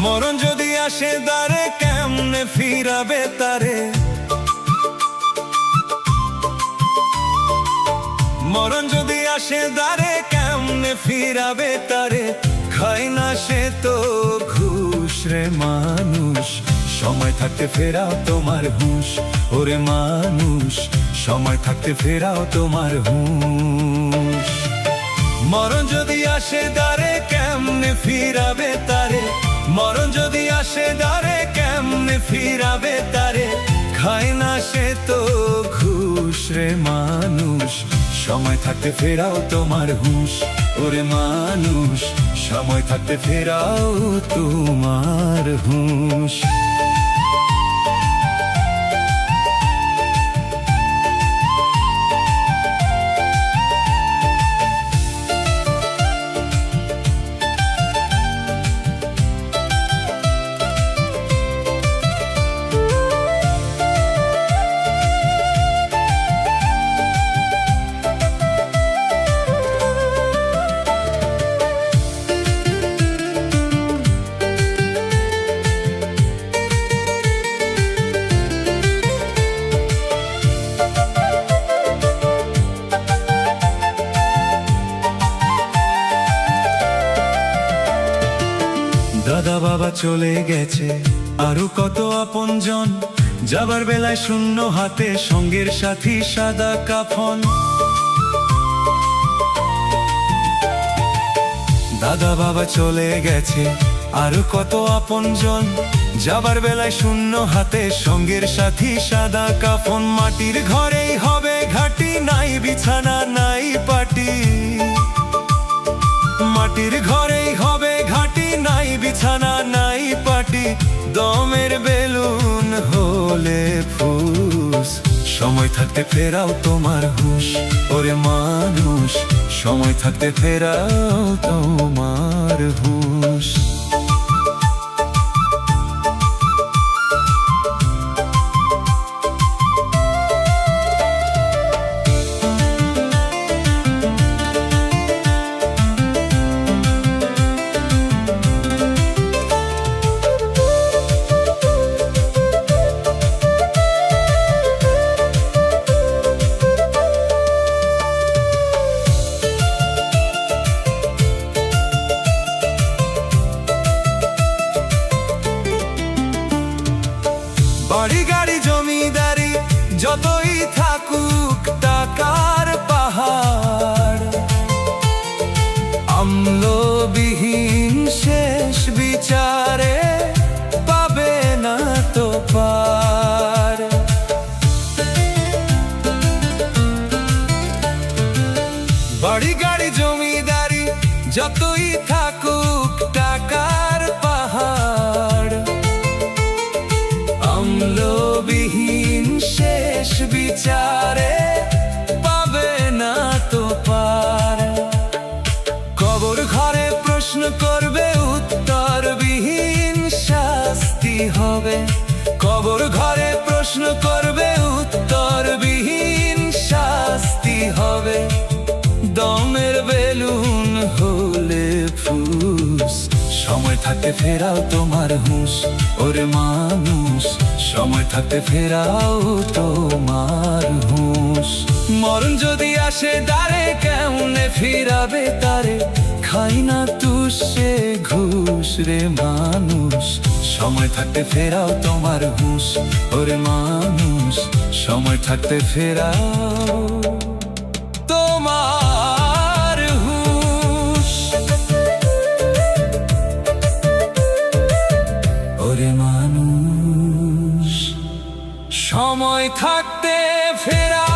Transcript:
মরণ যদি আসে দ্বারে কেমনে ফিরাবে তারে, মরণ যদি আসে দ্বারে কেমনে ফিরাবে তারে, খায় না সে তো ঘুষ রে মানুষ, সময় থাকতে ফেরাও তোমার হুঁশ, ওরে মানুষ সময় থাকতে ফেরাও তোমার হুঁশ। মরণ যদি আসে দ্বারে কেমনে ফিরাবে তারে, মরণ যদি আসে দ্বারে কেমনে ফিরাবে তারে, খায় না সে তো ঘুষ রে মানুষ, সময় থাকতে ফেরাও তোমার হুঁশ, ওরে মানুষ সময় থাকতে ফেরাও তোমার হুঁশ। দাদা বাবা চলে গেছে, আরো কত আপনজন, যাবার বেলায় শূন্য হাতে সঙ্গের সাথী সাদা কাফন। দাদা বাবা চলে গেছে, আরো কত আপনজন, যাবার বেলায় শূন্য হাতে সঙ্গের সাথী সাদা কাফন। মাটির ঘরেই হবে ঘাটি, নাই বিছানা নাই পাটি, মাটির ঘরেই হবে ঘাটি, নাই বিছানা নাই পাটি, দমের বেলুন হলে ফুস, সময় থাকতে ফেরাও তোমার হুঁশ, ওরে মানুষ সময় থাকতে ফেরাও তোমার হুঁশ। বাড়ি গাড়ি জমিদারি যতই থাকুক টাকার পাহাড়, আমলবিহীন শেষ বিচারে পাবে না তো পার। বাড়ি গাড়ি জমিদারি যতই থাকুক টাকার পাহাড়, আমলবিহীন শেষ বিচারে পাবে না তো পার। কবর ঘরে প্রশ্ন করবে উত্তরবিহীন শাস্তি হবে, কবর ঘরে প্রশ্ন করবে উত্তরবিহীন শাস্তি হবে, দমের বেলুন হলে ফুস, সময় থাকতে ফেরাও তোমার হুঁশ, ওরে মানুষ সময় থাকতে ফেরাও তোমার হুঁশ। মরণ যদি আসে দ্বারে কেমনে ফিরাবে তারে, খাই না তুষ সে ঘুষ রে মানুষ, সময় থাকতে ফেরাও তোমার হুঁশ, ওরে মানুষ সময় থাকতে ফেরাও তোমার হুঁশ। মানুষ। সময় থাকতে ফেরা